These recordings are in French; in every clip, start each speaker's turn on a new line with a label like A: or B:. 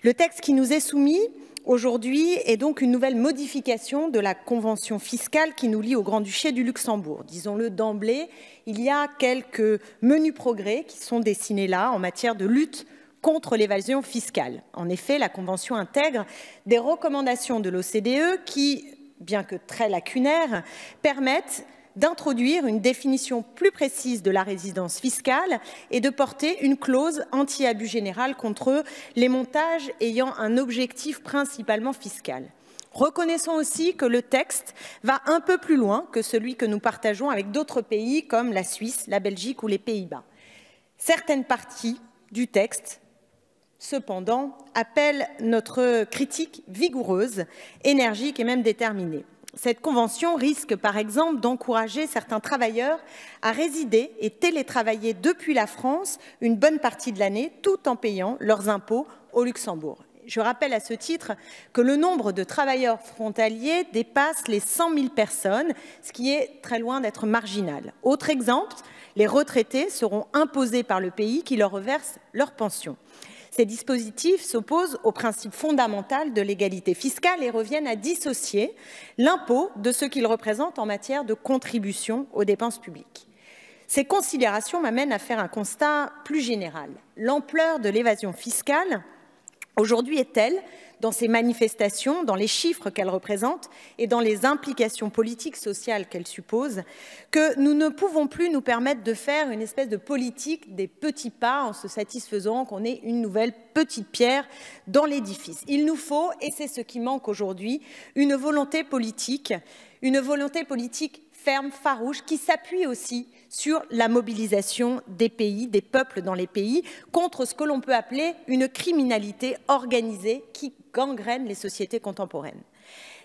A: Le texte qui nous est soumis aujourd'hui est donc une nouvelle modification de la convention fiscale qui nous lie au Grand-Duché du Luxembourg. Disons-le d'emblée, il y a quelques menus progrès qui sont dessinés là en matière de lutte contre l'évasion fiscale. En effet, la convention intègre des recommandations de l'OCDE qui, bien que très lacunaires, permettent d'introduire une définition plus précise de la résidence fiscale et de porter une clause anti-abus général contre les montages ayant un objectif principalement fiscal. Reconnaissons aussi que le texte va un peu plus loin que celui que nous partageons avec d'autres pays comme la Suisse, la Belgique ou les Pays-Bas. Certaines parties du texte, cependant, appellent notre critique vigoureuse, énergique et même déterminée. Cette convention risque, par exemple, d'encourager certains travailleurs à résider et télétravailler depuis la France une bonne partie de l'année, tout en payant leurs impôts au Luxembourg. Je rappelle à ce titre que le nombre de travailleurs frontaliers dépasse les 100 000 personnes, ce qui est très loin d'être marginal. Autre exemple, les retraités seront imposés par le pays qui leur reverse leur pension. Ces dispositifs s'opposent au principe fondamental de l'égalité fiscale et reviennent à dissocier l'impôt de ce qu'il représente en matière de contribution aux dépenses publiques. Ces considérations m'amènent à faire un constat plus général. L'ampleur de l'évasion fiscale aujourd'hui est telle, dans ces manifestations, dans les chiffres qu'elles représentent et dans les implications politiques, sociales qu'elles supposent, que nous ne pouvons plus nous permettre de faire une espèce de politique des petits pas en se satisfaisant qu'on ait une nouvelle petite pierre dans l'édifice. Il nous faut, et c'est ce qui manque aujourd'hui, une volonté politique ferme, farouche, qui s'appuie aussi sur la mobilisation des pays, des peuples dans les pays, contre ce que l'on peut appeler une criminalité organisée qui gangrène les sociétés contemporaines.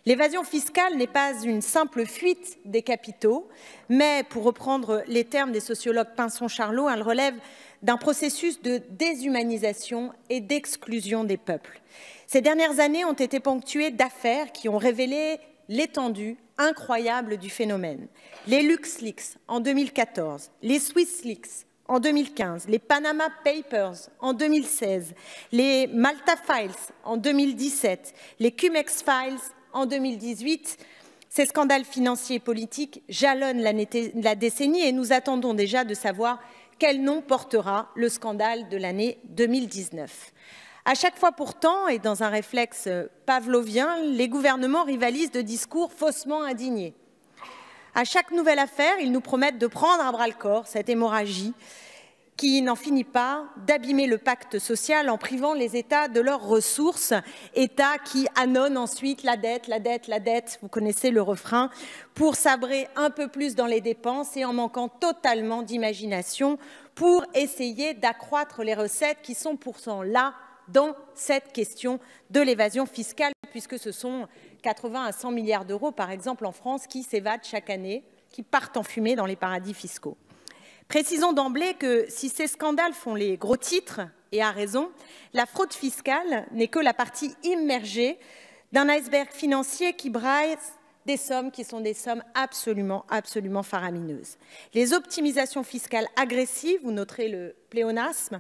A: L'évasion fiscale n'est pas une simple fuite des capitaux, mais, pour reprendre les termes des sociologues Pinson-Charlot, elle relève d'un processus de déshumanisation et d'exclusion des peuples. Ces dernières années ont été ponctuées d'affaires qui ont révélé l'étendue incroyable du phénomène. Les LuxLeaks en 2014, les SwissLeaks en 2015, les Panama Papers en 2016, les Malta Files en 2017, les Cumex Files en 2018. Ces scandales financiers et politiques jalonnent la décennie et nous attendons déjà de savoir quel nom portera le scandale de l'année 2019. À chaque fois pourtant, et dans un réflexe pavlovien, les gouvernements rivalisent de discours faussement indignés. À chaque nouvelle affaire, ils nous promettent de prendre à bras-le-corps cette hémorragie qui n'en finit pas d'abîmer le pacte social en privant les États de leurs ressources, États qui annonnent ensuite la dette, vous connaissez le refrain, pour sabrer un peu plus dans les dépenses et en manquant totalement d'imagination pour essayer d'accroître les recettes qui sont pourtant là dans cette question de l'évasion fiscale, puisque ce sont 80 à 100 milliards d'euros, par exemple, en France, qui s'évadent chaque année, qui partent en fumée dans les paradis fiscaux. Précisons d'emblée que si ces scandales font les gros titres, et à raison, la fraude fiscale n'est que la partie immergée d'un iceberg financier qui braille des sommes qui sont des sommes absolument faramineuses. Les optimisations fiscales agressives, vous noterez le pléonasme,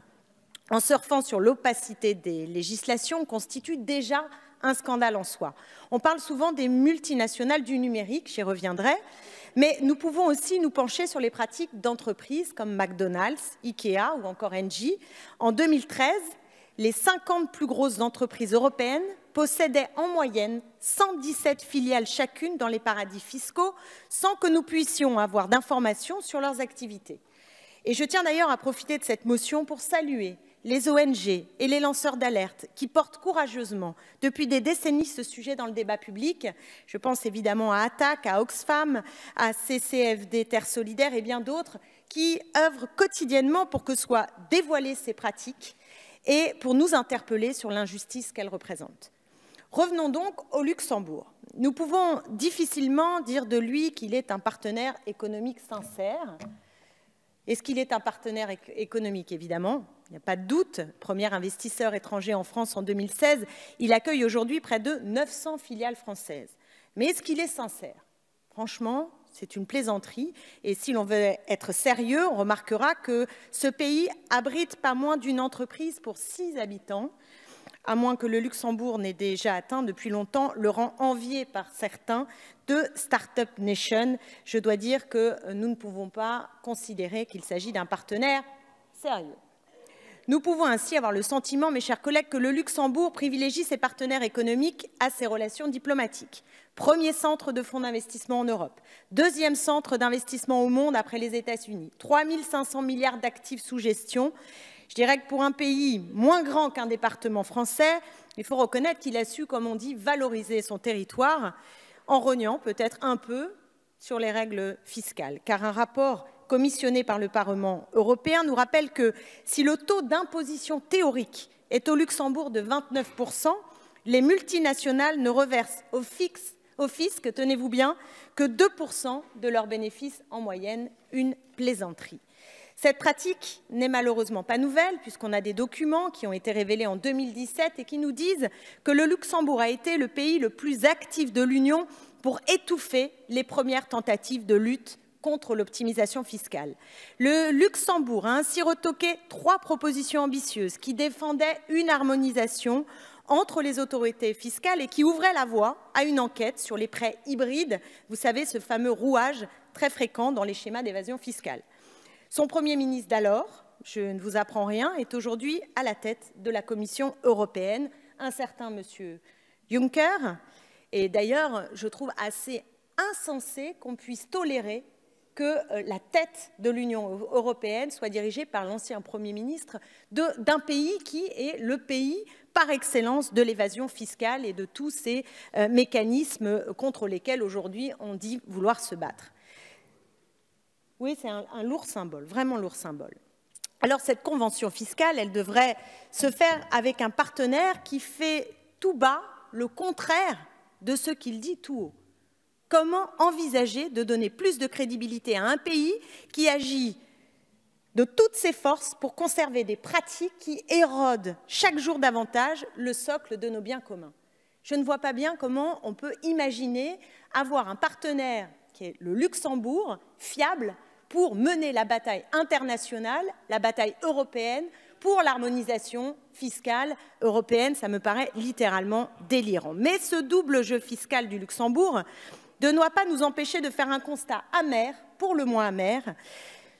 A: en surfant sur l'opacité des législations, constitue déjà un scandale en soi. On parle souvent des multinationales du numérique, j'y reviendrai, mais nous pouvons aussi nous pencher sur les pratiques d'entreprises comme McDonald's, Ikea ou encore Engie. En 2013, les 50 plus grosses entreprises européennes possédaient en moyenne 117 filiales chacune dans les paradis fiscaux, sans que nous puissions avoir d'informations sur leurs activités. Et je tiens d'ailleurs à profiter de cette motion pour saluer les ONG et les lanceurs d'alerte qui portent courageusement depuis des décennies ce sujet dans le débat public. Je pense évidemment à Attac, à Oxfam, à CCFD Terre Solidaire et bien d'autres qui œuvrent quotidiennement pour que soient dévoilées ces pratiques et pour nous interpeller sur l'injustice qu'elles représentent. Revenons donc au Luxembourg. Nous pouvons difficilement dire de lui qu'il est un partenaire économique sincère. Est-ce qu'il est un partenaire économique? Évidemment, il n'y a pas de doute. Premier investisseur étranger en France en 2016, il accueille aujourd'hui près de 900 filiales françaises. Mais est-ce qu'il est sincère? Franchement, c'est une plaisanterie. Et si l'on veut être sérieux, on remarquera que ce pays abrite pas moins d'une entreprise pour 6 habitants, à moins que le Luxembourg n'ait déjà atteint depuis longtemps le rang envié par certains de Startup Nation. Je dois dire que nous ne pouvons pas considérer qu'il s'agit d'un partenaire sérieux. Nous pouvons ainsi avoir le sentiment, mes chers collègues, que le Luxembourg privilégie ses partenaires économiques à ses relations diplomatiques. Premier centre de fonds d'investissement en Europe, deuxième centre d'investissement au monde après les États-Unis, 3 500 milliards d'actifs sous gestion. Je dirais que pour un pays moins grand qu'un département français, il faut reconnaître qu'il a su, comme on dit, valoriser son territoire en rognant peut-être un peu sur les règles fiscales. Car un rapport commissionné par le Parlement européen nous rappelle que si le taux d'imposition théorique est au Luxembourg de 29%, les multinationales ne reversent au fisc, tenez-vous bien, que 2% de leurs bénéfices en moyenne, une plaisanterie. Cette pratique n'est malheureusement pas nouvelle, puisqu'on a des documents qui ont été révélés en 2017 et qui nous disent que le Luxembourg a été le pays le plus actif de l'Union pour étouffer les premières tentatives de lutte contre l'optimisation fiscale. Le Luxembourg a ainsi retoqué 3 propositions ambitieuses qui défendaient une harmonisation entre les autorités fiscales et qui ouvraient la voie à une enquête sur les prêts hybrides, vous savez, ce fameux rouage très fréquent dans les schémas d'évasion fiscale. Son Premier ministre d'alors, je ne vous apprends rien, est aujourd'hui à la tête de la Commission européenne, un certain monsieur Juncker. Et d'ailleurs, je trouve assez insensé qu'on puisse tolérer que la tête de l'Union européenne soit dirigée par l'ancien Premier ministre d'un pays qui est le pays par excellence de l'évasion fiscale et de tous ces mécanismes contre lesquels aujourd'hui on dit vouloir se battre. Oui, c'est un lourd symbole, vraiment lourd symbole. Alors cette convention fiscale, elle devrait se faire avec un partenaire qui fait tout bas le contraire de ce qu'il dit tout haut. Comment envisager de donner plus de crédibilité à un pays qui agit de toutes ses forces pour conserver des pratiques qui érodent chaque jour davantage le socle de nos biens communs? Je ne vois pas bien comment on peut imaginer avoir un partenaire qui est le Luxembourg, fiable, pour mener la bataille internationale, la bataille européenne, pour l'harmonisation fiscale européenne. Ça me paraît littéralement délirant. Mais ce double jeu fiscal du Luxembourg ne doit pas nous empêcher de faire un constat amer, pour le moins amer,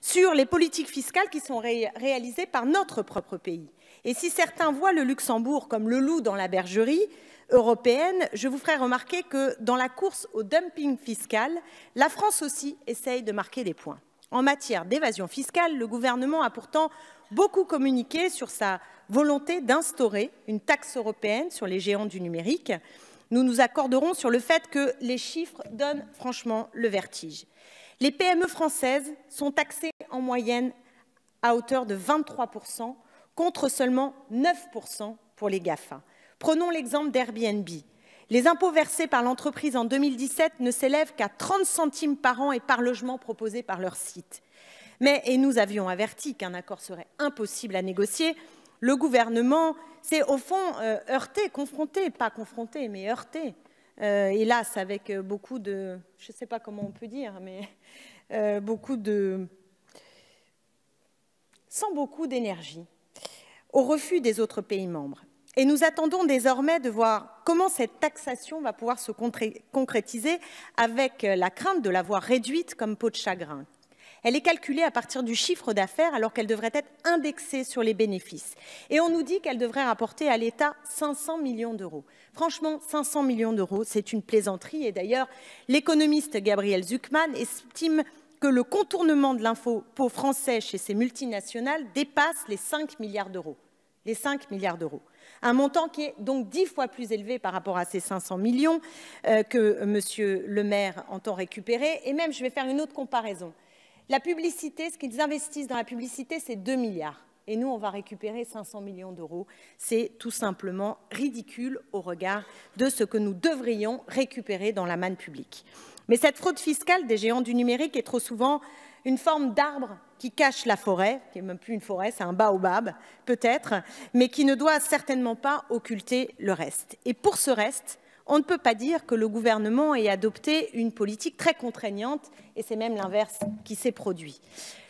A: sur les politiques fiscales qui sont réalisées par notre propre pays. Et si certains voient le Luxembourg comme le loup dans la bergerie européenne, je vous ferai remarquer que dans la course au dumping fiscal, la France aussi essaye de marquer des points. En matière d'évasion fiscale, le gouvernement a pourtant beaucoup communiqué sur sa volonté d'instaurer une taxe européenne sur les géants du numérique. Nous nous accorderons sur le fait que les chiffres donnent franchement le vertige. Les PME françaises sont taxées en moyenne à hauteur de 23%, contre seulement 9% pour les GAFA. Prenons l'exemple d'Airbnb. Les impôts versés par l'entreprise en 2017 ne s'élèvent qu'à 30 centimes par an et par logement proposé par leur site. Et nous avions averti qu'un accord serait impossible à négocier. Le gouvernement s'est au fond heurté, confronté, pas confronté, mais heurté, hélas, avec beaucoup de, je ne sais pas comment on peut dire, mais sans beaucoup d'énergie, au refus des autres pays membres. Et nous attendons désormais de voir comment cette taxation va pouvoir se concrétiser avec la crainte de la voir réduite comme peau de chagrin. Elle est calculée à partir du chiffre d'affaires alors qu'elle devrait être indexée sur les bénéfices. Et on nous dit qu'elle devrait rapporter à l'État 500 millions d'euros. Franchement, 500 millions d'euros, c'est une plaisanterie. Et d'ailleurs, l'économiste Gabriel Zucman estime que le contournement de l'impôt français chez ces multinationales dépasse les 5 milliards d'euros. Les 5 milliards d'euros. Un montant qui est donc 10 fois plus élevé par rapport à ces 500 millions que M. Le Maire entend récupérer. Et même, je vais faire une autre comparaison. La publicité, ce qu'ils investissent dans la publicité, c'est 2 milliards. Et nous, on va récupérer 500 millions d'euros. C'est tout simplement ridicule au regard de ce que nous devrions récupérer dans la manne publique. Mais cette fraude fiscale des géants du numérique est trop souvent une forme d'arbre qui cache la forêt, qui n'est même plus une forêt, c'est un baobab peut-être, mais qui ne doit certainement pas occulter le reste. Et pour ce reste, on ne peut pas dire que le gouvernement ait adopté une politique très contraignante, et c'est même l'inverse qui s'est produit.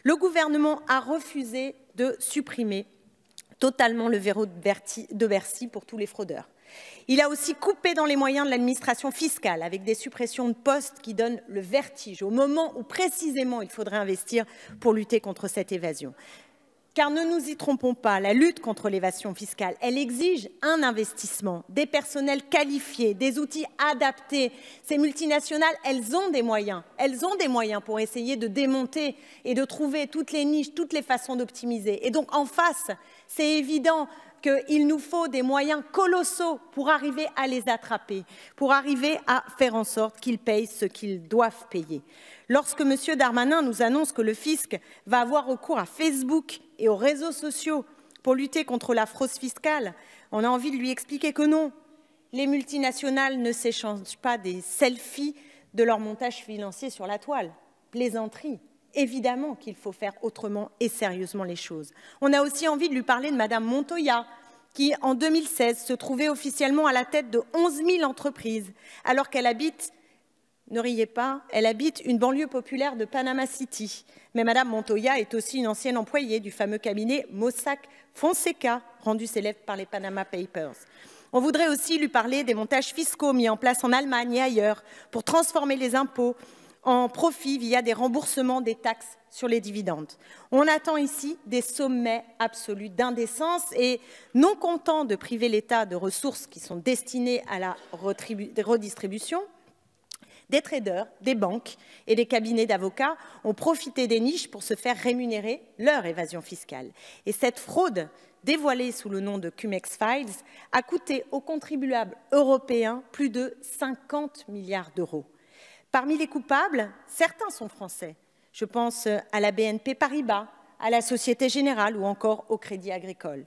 A: Le gouvernement a refusé de supprimer totalement le verrou de Bercy pour tous les fraudeurs. Il a aussi coupé dans les moyens de l'administration fiscale avec des suppressions de postes qui donnent le vertige au moment où précisément il faudrait investir pour lutter contre cette évasion. Car ne nous y trompons pas, la lutte contre l'évasion fiscale, elle exige un investissement, des personnels qualifiés, des outils adaptés. Ces multinationales, elles ont des moyens pour essayer de démonter et de trouver toutes les niches, toutes les façons d'optimiser. Et donc en face, c'est évident qu'il nous faut des moyens colossaux pour arriver à les attraper, pour arriver à faire en sorte qu'ils payent ce qu'ils doivent payer. Lorsque M. Darmanin nous annonce que le fisc va avoir recours à Facebook et aux réseaux sociaux pour lutter contre la fraude fiscale, on a envie de lui expliquer que non. Les multinationales ne s'échangent pas des selfies de leur montage financier sur la toile. Plaisanterie. Évidemment qu'il faut faire autrement et sérieusement les choses. On a aussi envie de lui parler de Mme Montoya, qui, en 2016, se trouvait officiellement à la tête de 11 000 entreprises, alors qu'elle habite, ne riez pas, elle habite une banlieue populaire de Panama City. Mais Mme Montoya est aussi une ancienne employée du fameux cabinet Mossack Fonseca, rendu célèbre par les Panama Papers. On voudrait aussi lui parler des montages fiscaux mis en place en Allemagne et ailleurs pour transformer les impôts en profit via des remboursements des taxes sur les dividendes. On attend ici des sommets absolus d'indécence et non content de priver l'État de ressources qui sont destinées à la redistribution, des traders, des banques et des cabinets d'avocats ont profité des niches pour se faire rémunérer leur évasion fiscale. Et cette fraude, dévoilée sous le nom de Cum-Ex Files, a coûté aux contribuables européens plus de 50 milliards d'euros. Parmi les coupables, certains sont français. Je pense à la BNP Paribas, à la Société Générale ou encore au Crédit Agricole.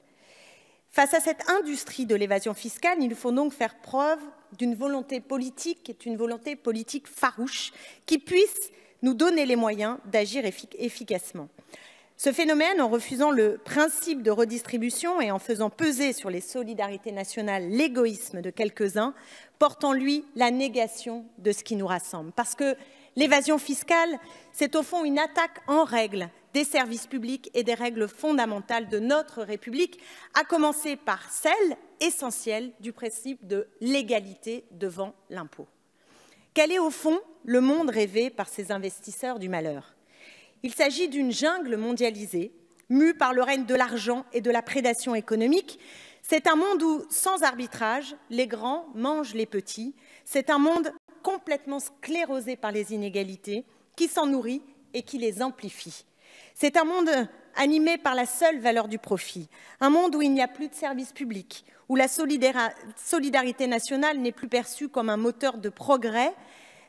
A: Face à cette industrie de l'évasion fiscale, il faut donc faire preuve d'une volonté politique, qui est une volonté politique farouche, qui puisse nous donner les moyens d'agir efficacement. Ce phénomène, en refusant le principe de redistribution et en faisant peser sur les solidarités nationales l'égoïsme de quelques-uns, porte en lui la négation de ce qui nous rassemble. Parce que l'évasion fiscale, c'est au fond une attaque en règle des services publics et des règles fondamentales de notre République, à commencer par celle essentielle du principe de l'égalité devant l'impôt. Quel est au fond le monde rêvé par ces investisseurs du malheur ? Il s'agit d'une jungle mondialisée, mue par le règne de l'argent et de la prédation économique. C'est un monde où, sans arbitrage, les grands mangent les petits. C'est un monde complètement sclérosé par les inégalités, qui s'en nourrit et qui les amplifie. C'est un monde animé par la seule valeur du profit, un monde où il n'y a plus de services publics, où la solidarité nationale n'est plus perçue comme un moteur de progrès,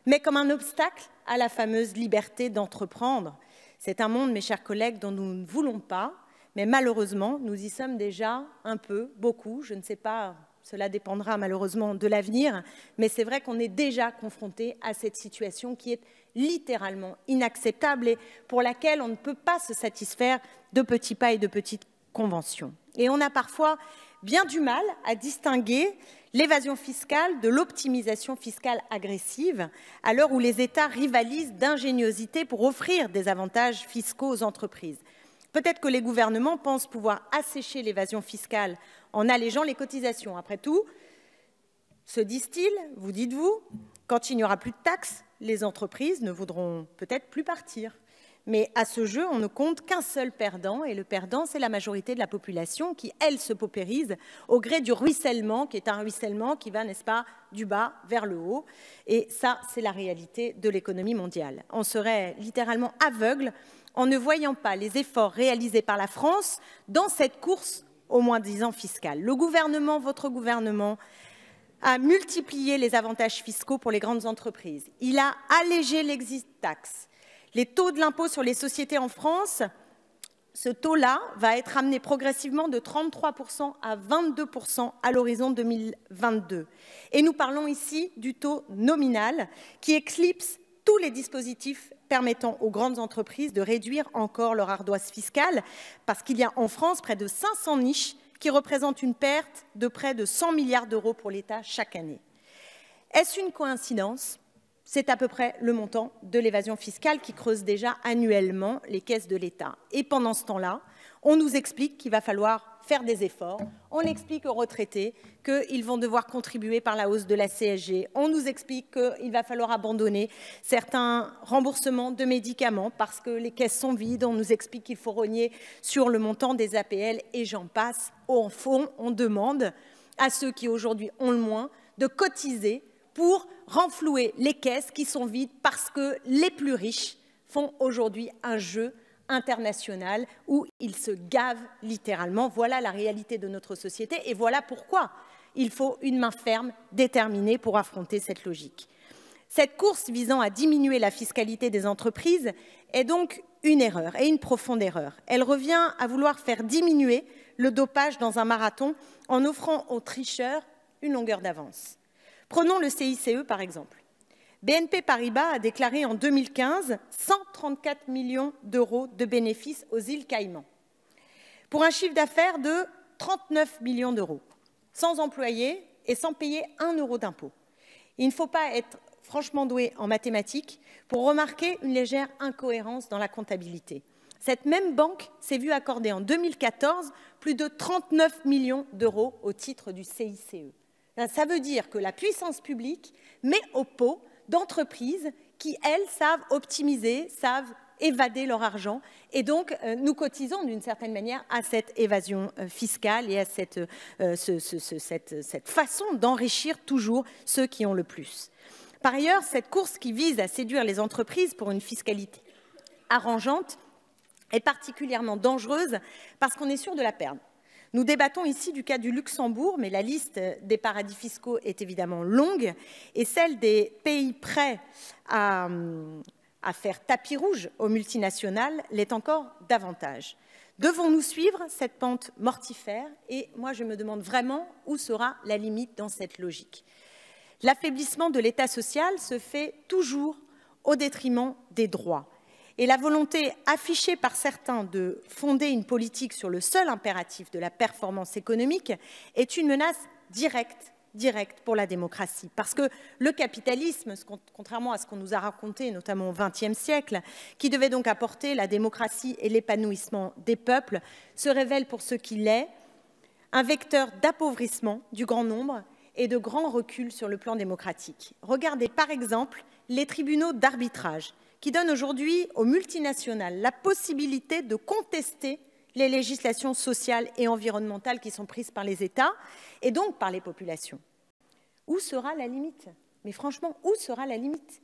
A: mais comme un obstacle à la fameuse liberté d'entreprendre. C'est un monde, mes chers collègues, dont nous ne voulons pas, mais malheureusement, nous y sommes déjà un peu, beaucoup, je ne sais pas, cela dépendra malheureusement de l'avenir, mais c'est vrai qu'on est déjà confronté à cette situation qui est littéralement inacceptable et pour laquelle on ne peut pas se satisfaire de petits pas et de petites conventions. Et on a parfois bien du mal à distinguer l'évasion fiscale de l'optimisation fiscale agressive, à l'heure où les États rivalisent d'ingéniosité pour offrir des avantages fiscaux aux entreprises. Peut-être que les gouvernements pensent pouvoir assécher l'évasion fiscale en allégeant les cotisations. Après tout, se disent-ils, vous dites-vous, quand il n'y aura plus de taxes, les entreprises ne voudront peut-être plus partir. Mais à ce jeu, on ne compte qu'un seul perdant, et le perdant, c'est la majorité de la population qui, elle, se paupérise au gré du ruissellement, qui est un ruissellement qui va, n'est-ce pas, du bas vers le haut. Et ça, c'est la réalité de l'économie mondiale. On serait littéralement aveugle en ne voyant pas les efforts réalisés par la France dans cette course au moins-disant fiscal. Le gouvernement, votre gouvernement, a multiplié les avantages fiscaux pour les grandes entreprises. Il a allégé l'exit tax. Les taux de l'impôt sur les sociétés en France, ce taux-là va être amené progressivement de 33% à 22% à l'horizon 2022. Et nous parlons ici du taux nominal qui éclipse tous les dispositifs permettant aux grandes entreprises de réduire encore leur ardoise fiscale, parce qu'il y a en France près de 500 niches qui représentent une perte de près de 100 milliards d'euros pour l'État chaque année. Est-ce une coïncidence ? C'est à peu près le montant de l'évasion fiscale qui creuse déjà annuellement les caisses de l'État. Et pendant ce temps-là, on nous explique qu'il va falloir faire des efforts. On explique aux retraités qu'ils vont devoir contribuer par la hausse de la CSG. On nous explique qu'il va falloir abandonner certains remboursements de médicaments parce que les caisses sont vides. On nous explique qu'il faut rogner sur le montant des APL et j'en passe. Au fond, on demande à ceux qui aujourd'hui ont le moins de cotiser pour renflouer les caisses qui sont vides parce que les plus riches font aujourd'hui un jeu international où ils se gavent littéralement. Voilà la réalité de notre société et voilà pourquoi il faut une main ferme, déterminée pour affronter cette logique. Cette course visant à diminuer la fiscalité des entreprises est donc une erreur et une profonde erreur. Elle revient à vouloir faire diminuer le dopage dans un marathon en offrant aux tricheurs une longueur d'avance. Prenons le CICE par exemple. BNP Paribas a déclaré en 2015 134 millions d'euros de bénéfices aux îles Caïmans, pour un chiffre d'affaires de 39 millions d'euros, sans employés et sans payer 1 euro d'impôt. Il ne faut pas être franchement doué en mathématiques pour remarquer une légère incohérence dans la comptabilité. Cette même banque s'est vue accorder en 2014 plus de 39 millions d'euros au titre du CICE. Ça veut dire que la puissance publique met au pot d'entreprises qui, elles, savent optimiser, savent évader leur argent. Et donc, nous cotisons d'une certaine manière à cette évasion fiscale et à cette façon d'enrichir toujours ceux qui ont le plus. Par ailleurs, cette course qui vise à séduire les entreprises pour une fiscalité arrangeante est particulièrement dangereuse parce qu'on est sûr de la perdre. Nous débattons ici du cas du Luxembourg, mais la liste des paradis fiscaux est évidemment longue et celle des pays prêts à faire tapis rouge aux multinationales l'est encore davantage. Devons-nous suivre cette pente mortifère? Et moi, je me demande vraiment où sera la limite dans cette logique. L'affaiblissement de l'État social se fait toujours au détriment des droits. Et la volonté affichée par certains de fonder une politique sur le seul impératif de la performance économique est une menace directe pour la démocratie. Parce que le capitalisme, contrairement à ce qu'on nous a raconté, notamment au XXe siècle, qui devait donc apporter la démocratie et l'épanouissement des peuples, se révèle pour ce qu'il est, un vecteur d'appauvrissement du grand nombre et de grand recul sur le plan démocratique. Regardez par exemple les tribunaux d'arbitrage qui donnent aujourd'hui aux multinationales la possibilité de contester les législations sociales et environnementales qui sont prises par les États et donc par les populations. Où sera la limite? Mais franchement, où sera la limite?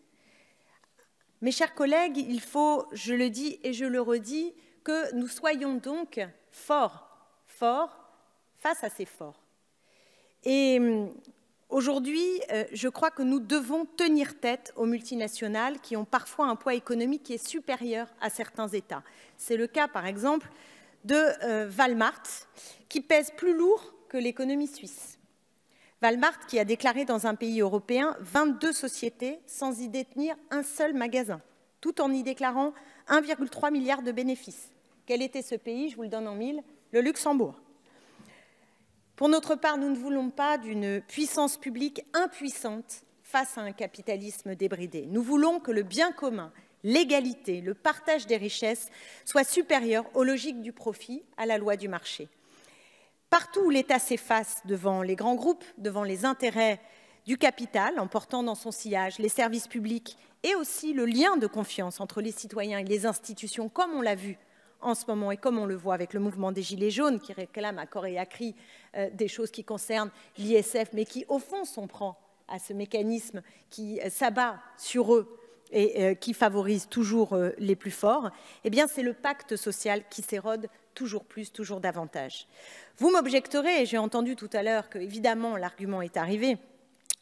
A: Mes chers collègues, il faut, je le dis et je le redis, que nous soyons donc forts face à ces forts. Et aujourd'hui, je crois que nous devons tenir tête aux multinationales qui ont parfois un poids économique qui est supérieur à certains États. C'est le cas, par exemple, de Walmart, qui pèse plus lourd que l'économie suisse. Walmart qui a déclaré dans un pays européen 22 sociétés sans y détenir un seul magasin, tout en y déclarant 1,3 milliard de bénéfices. Quel était ce pays? Je vous le donne en mille, le Luxembourg. Pour notre part, nous ne voulons pas d'une puissance publique impuissante face à un capitalisme débridé. Nous voulons que le bien commun, l'égalité, le partage des richesses soient supérieurs aux logiques du profit, à la loi du marché. Partout où l'État s'efface devant les grands groupes, devant les intérêts du capital, en portant dans son sillage les services publics et aussi le lien de confiance entre les citoyens et les institutions, comme on l'a vu en ce moment et comme on le voit avec le mouvement des Gilets jaunes qui réclame à corps et à cri des choses qui concernent l'ISF, mais qui au fond s'en prend à ce mécanisme qui s'abat sur eux et qui favorise toujours les plus forts, eh bien c'est le pacte social qui s'érode toujours plus, toujours davantage. Vous m'objecterez, et j'ai entendu tout à l'heure que, évidemment, l'argument est arrivé,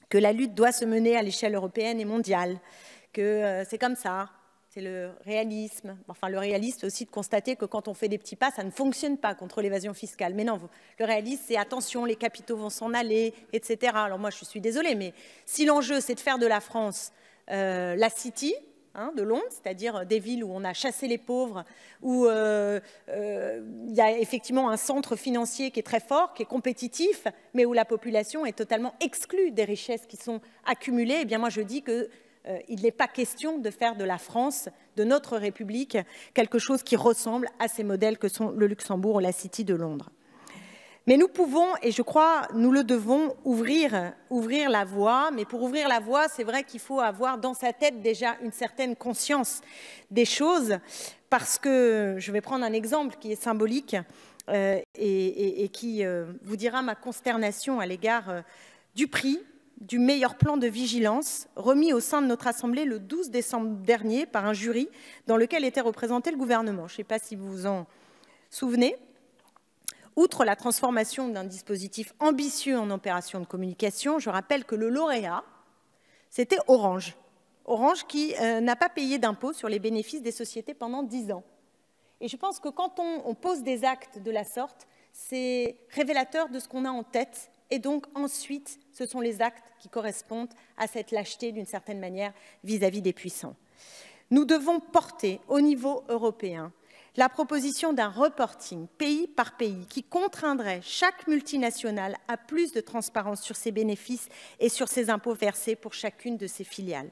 A: que la lutte doit se mener à l'échelle européenne et mondiale, que c'est comme ça, c'est le réalisme. Enfin, le réalisme, c'est aussi de constater que quand on fait des petits pas, ça ne fonctionne pas contre l'évasion fiscale. Mais non, le réalisme, c'est attention, les capitaux vont s'en aller, etc. Alors moi, je suis désolée, mais si l'enjeu, c'est de faire de la France la City, de Londres, c'est-à-dire des villes où on a chassé les pauvres, où il y a effectivement un centre financier qui est très fort, qui est compétitif, mais où la population est totalement exclue des richesses qui sont accumulées, eh bien moi je dis que il n'est pas question de faire de la France, de notre République, quelque chose qui ressemble à ces modèles que sont le Luxembourg ou la City de Londres. Mais nous pouvons, et je crois, nous le devons, ouvrir la voie. Mais pour ouvrir la voie, c'est vrai qu'il faut avoir dans sa tête déjà une certaine conscience des choses, parce que je vais prendre un exemple qui est symbolique et qui vous dira ma consternation à l'égard du prix du meilleur plan de vigilance remis au sein de notre Assemblée le 12 décembre dernier par un jury dans lequel était représenté le gouvernement. Je ne sais pas si vous vous en souvenez. Outre la transformation d'un dispositif ambitieux en opération de communication, je rappelle que le lauréat, c'était Orange. Orange qui n'a pas payé d'impôt sur les bénéfices des sociétés pendant 10 ans. Et je pense que quand on pose des actes de la sorte, c'est révélateur de ce qu'on a en tête. Et donc ensuite, ce sont les actes qui correspondent à cette lâcheté d'une certaine manière vis-à-vis des puissants. Nous devons porter au niveau européen la proposition d'un reporting pays par pays qui contraindrait chaque multinationale à plus de transparence sur ses bénéfices et sur ses impôts versés pour chacune de ses filiales.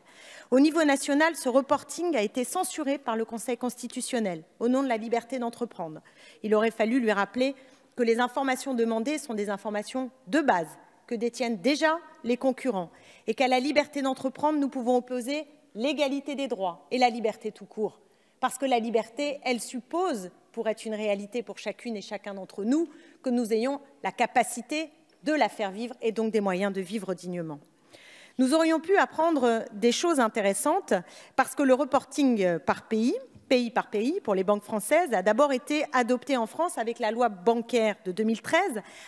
A: Au niveau national, ce reporting a été censuré par le Conseil constitutionnel au nom de la liberté d'entreprendre. Il aurait fallu lui rappeler que les informations demandées sont des informations de base que détiennent déjà les concurrents et qu'à la liberté d'entreprendre, nous pouvons opposer l'égalité des droits et la liberté tout court. Parce que la liberté, elle suppose, pour être une réalité pour chacune et chacun d'entre nous, que nous ayons la capacité de la faire vivre et donc des moyens de vivre dignement. Nous aurions pu apprendre des choses intéressantes parce que le reporting par pays par pays, pour les banques françaises, a d'abord été adopté en France avec la loi bancaire de 2013,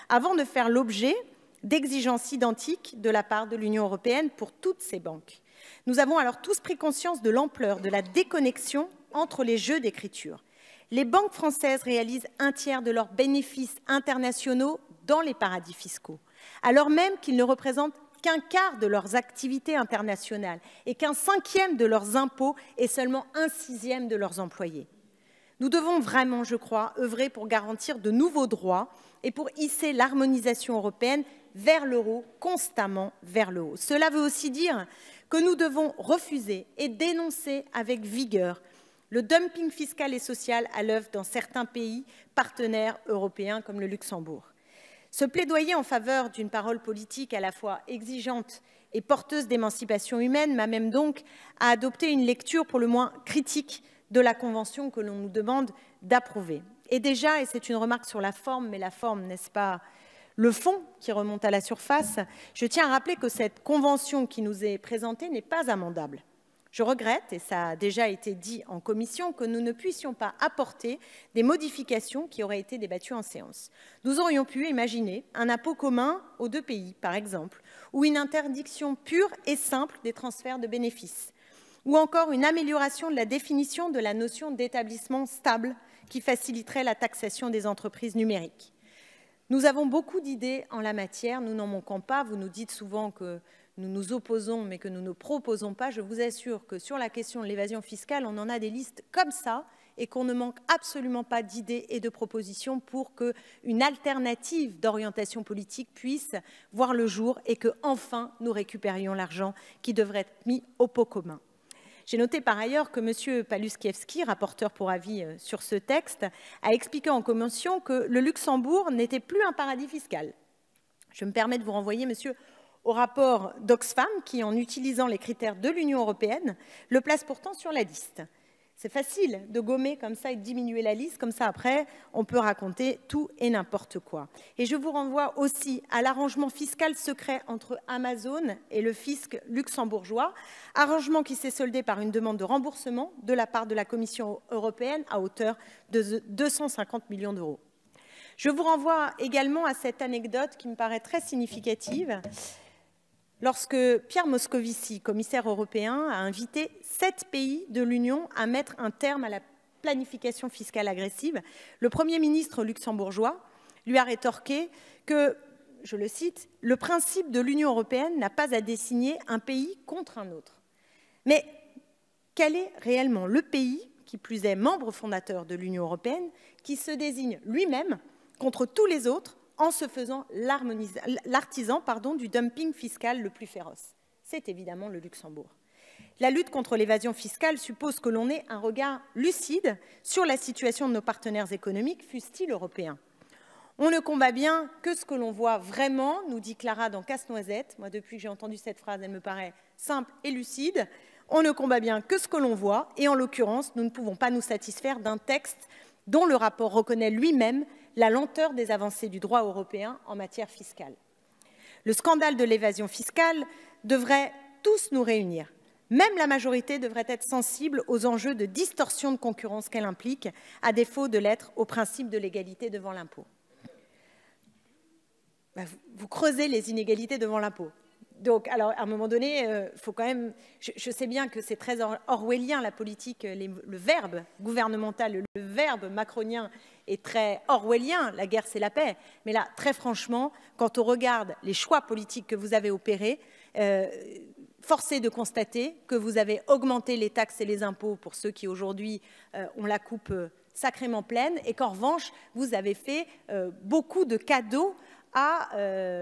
A: avant de faire l'objet d'exigences identiques de la part de l'Union européenne pour toutes ces banques. Nous avons alors tous pris conscience de l'ampleur de la déconnexion entre les jeux d'écriture. Les banques françaises réalisent un tiers de leurs bénéfices internationaux dans les paradis fiscaux, alors même qu'ils ne représentent qu'un quart de leurs activités internationales et qu'un cinquième de leurs impôts et seulement un sixième de leurs employés. Nous devons vraiment, je crois, œuvrer pour garantir de nouveaux droits et pour hisser l'harmonisation européenne vers l'euro, constamment vers le haut. Cela veut aussi dire que nous devons refuser et dénoncer avec vigueur le dumping fiscal et social à l'œuvre dans certains pays partenaires européens comme le Luxembourg. Ce plaidoyer en faveur d'une parole politique à la fois exigeante et porteuse d'émancipation humaine m'amène donc à adopter une lecture pour le moins critique de la Convention que l'on nous demande d'approuver. Et déjà, et c'est une remarque sur la forme, mais la forme, n'est-ce pas le fond qui remonte à la surface, je tiens à rappeler que cette Convention qui nous est présentée n'est pas amendable. Je regrette, et ça a déjà été dit en commission, que nous ne puissions pas apporter des modifications qui auraient été débattues en séance. Nous aurions pu imaginer un impôt commun aux deux pays, par exemple, ou une interdiction pure et simple des transferts de bénéfices, ou encore une amélioration de la définition de la notion d'établissement stable qui faciliterait la taxation des entreprises numériques. Nous avons beaucoup d'idées en la matière, nous n'en manquons pas. Vous nous dites souvent que nous nous opposons, mais que nous ne proposons pas. Je vous assure que sur la question de l'évasion fiscale, on en a des listes comme ça et qu'on ne manque absolument pas d'idées et de propositions pour qu'une alternative d'orientation politique puisse voir le jour et que, enfin, nous récupérions l'argent qui devrait être mis au pot commun. J'ai noté par ailleurs que M. Paluskiewski, rapporteur pour avis sur ce texte, a expliqué en commission que le Luxembourg n'était plus un paradis fiscal. Je me permets de vous renvoyer, monsieur, au rapport d'Oxfam qui, en utilisant les critères de l'Union européenne, le place pourtant sur la liste. C'est facile de gommer comme ça et de diminuer la liste, comme ça après on peut raconter tout et n'importe quoi. Et je vous renvoie aussi à l'arrangement fiscal secret entre Amazon et le fisc luxembourgeois, arrangement qui s'est soldé par une demande de remboursement de la part de la Commission européenne à hauteur de 250 millions d'euros. Je vous renvoie également à cette anecdote qui me paraît très significative. Lorsque Pierre Moscovici, commissaire européen, a invité 7 pays de l'Union à mettre un terme à la planification fiscale agressive, le Premier ministre luxembourgeois lui a rétorqué que, je le cite, « le principe de l'Union européenne n'a pas à désigner un pays contre un autre ». Mais quel est réellement le pays, qui plus est membre fondateur de l'Union européenne, qui se désigne lui-même contre tous les autres en se faisant l'artisan du dumping fiscal le plus féroce? C'est évidemment le Luxembourg. La lutte contre l'évasion fiscale suppose que l'on ait un regard lucide sur la situation de nos partenaires économiques, fussent-ils européens. On ne combat bien que ce que l'on voit vraiment, nous dit Clara dans Casse-Noisette. Moi, depuis que j'ai entendu cette phrase, elle me paraît simple et lucide. On ne combat bien que ce que l'on voit, et en l'occurrence, nous ne pouvons pas nous satisfaire d'un texte dont le rapport reconnaît lui-même la lenteur des avancées du droit européen en matière fiscale. Le scandale de l'évasion fiscale devrait tous nous réunir. Même la majorité devrait être sensible aux enjeux de distorsion de concurrence qu'elle implique, à défaut de l'être au principe de l'égalité devant l'impôt. Vous creusez les inégalités devant l'impôt. Donc, alors, à un moment donné, faut quand même. Je sais bien que c'est très orwellien la politique, le verbe gouvernemental, le verbe macronien est très orwellien. La guerre, c'est la paix. Mais là, très franchement, quand on regarde les choix politiques que vous avez opérés, force est de constater que vous avez augmenté les taxes et les impôts pour ceux qui aujourd'hui ont la coupe sacrément pleine, et qu'en revanche, vous avez fait beaucoup de cadeaux à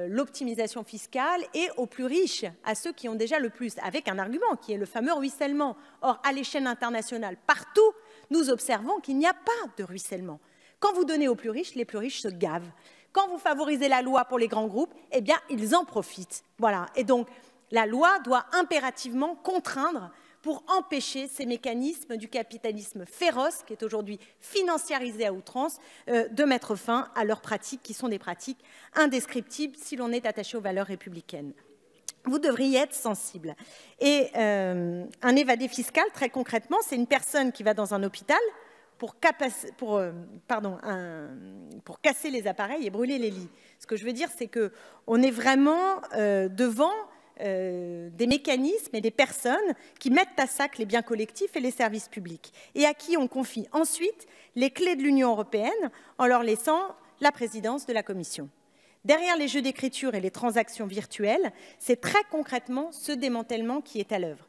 A: l'optimisation fiscale et aux plus riches, à ceux qui ont déjà le plus, avec un argument qui est le fameux ruissellement. Or, à l'échelle internationale, partout, nous observons qu'il n'y a pas de ruissellement. Quand vous donnez aux plus riches, les plus riches se gavent. Quand vous favorisez la loi pour les grands groupes, eh bien, ils en profitent. Voilà. Et donc, la loi doit impérativement contraindre pour empêcher ces mécanismes du capitalisme féroce, qui est aujourd'hui financiarisé à outrance, de mettre fin à leurs pratiques, qui sont des pratiques indescriptibles si l'on est attaché aux valeurs républicaines. Vous devriez être sensible. Et un évadé fiscal, très concrètement, c'est une personne qui va dans un hôpital pour casser les appareils et brûler les lits. Ce que je veux dire, c'est qu'on est vraiment devant des mécanismes et des personnes qui mettent à sac les biens collectifs et les services publics, et à qui on confie ensuite les clés de l'Union européenne en leur laissant la présidence de la Commission. Derrière les jeux d'écriture et les transactions virtuelles, c'est très concrètement ce démantèlement qui est à l'œuvre.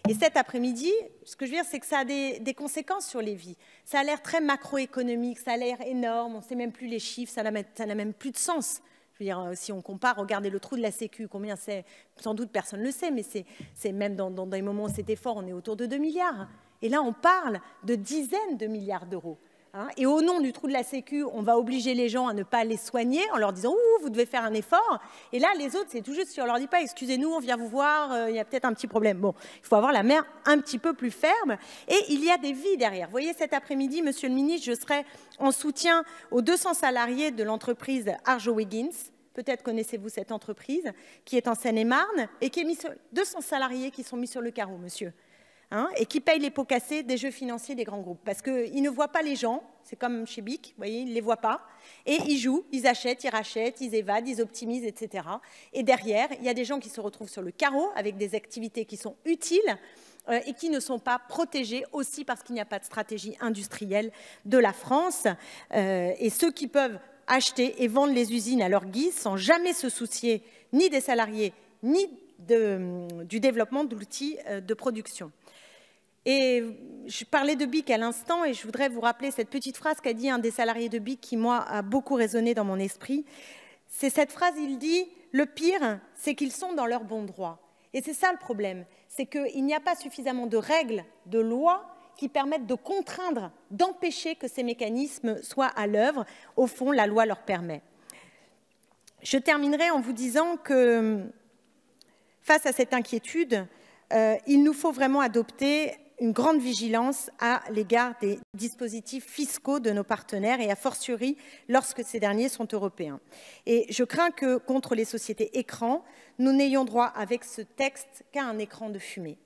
A: Et cet après-midi, ce que je veux dire, c'est que ça a des conséquences sur les vies. Ça a l'air très macroéconomique, ça a l'air énorme, on ne sait même plus les chiffres, ça n'a même plus de sens. Je veux dire, si on compare, regardez le trou de la Sécu, combien c'est, sans doute personne ne le sait, mais c'est même dans des moments où c'était fort, on est autour de 2 milliards. Et là, on parle de dizaines de milliards d'euros. Et au nom du trou de la Sécu, on va obliger les gens à ne pas les soigner en leur disant « Ouh, vous devez faire un effort ». Et là, les autres, c'est tout juste si on ne leur dit pas « Excusez-nous, on vient vous voir, il y a peut-être un petit problème ». Bon, il faut avoir la main un petit peu plus ferme. Et il y a des vies derrière. Vous voyez, cet après-midi, Monsieur le Ministre, je serai en soutien aux 200 salariés de l'entreprise Arjowiggins. Peut-être connaissez-vous cette entreprise qui est en Seine-et-Marne et qui est mise sur 200 salariés qui sont mis sur le carreau, monsieur. Et qui payent les pots cassés des jeux financiers des grands groupes. Parce qu'ils ne voient pas les gens, c'est comme chez BIC, vous voyez, ils ne les voient pas. Et ils jouent, ils achètent, ils rachètent, ils évadent, ils optimisent, etc. Et derrière, il y a des gens qui se retrouvent sur le carreau avec des activités qui sont utiles et qui ne sont pas protégés aussi parce qu'il n'y a pas de stratégie industrielle de la France. Et ceux qui peuvent acheter et vendre les usines à leur guise sans jamais se soucier ni des salariés, ni du développement d'outils de production. Et je parlais de BIC à l'instant et je voudrais vous rappeler cette petite phrase qu'a dit un des salariés de BIC qui, moi, a beaucoup résonné dans mon esprit. C'est cette phrase, il dit « Le pire, c'est qu'ils sont dans leur bon droit ». Et c'est ça le problème, c'est qu'il n'y a pas suffisamment de règles, de lois qui permettent de contraindre, d'empêcher que ces mécanismes soient à l'œuvre. Au fond, la loi leur permet. Je terminerai en vous disant que, face à cette inquiétude, il nous faut vraiment adopter une grande vigilance à l'égard des dispositifs fiscaux de nos partenaires et a fortiori lorsque ces derniers sont européens. Et je crains que, contre les sociétés écrans, nous n'ayons droit avec ce texte qu'à un écran de fumée.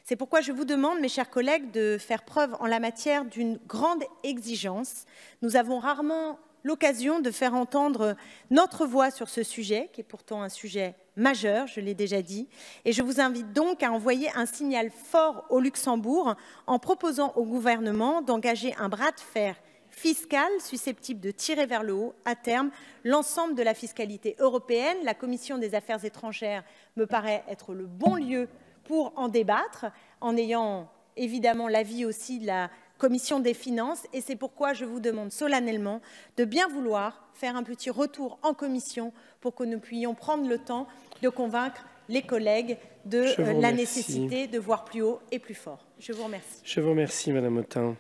A: C'est pourquoi je vous demande, mes chers collègues, de faire preuve en la matière d'une grande exigence. Nous avons rarement l'occasion de faire entendre notre voix sur ce sujet, qui est pourtant un sujet majeur, je l'ai déjà dit, et je vous invite donc à envoyer un signal fort au Luxembourg en proposant au gouvernement d'engager un bras de fer fiscal susceptible de tirer vers le haut, à terme, l'ensemble de la fiscalité européenne. La Commission des affaires étrangères me paraît être le bon lieu pour en débattre, en ayant évidemment l'avis aussi de la Commission des finances, et c'est pourquoi je vous demande solennellement de bien vouloir faire un petit retour en commission pour que nous puissions prendre le temps de convaincre les collègues de la nécessité de voir plus haut et plus fort. Je vous remercie.
B: Je vous remercie, Madame Autain.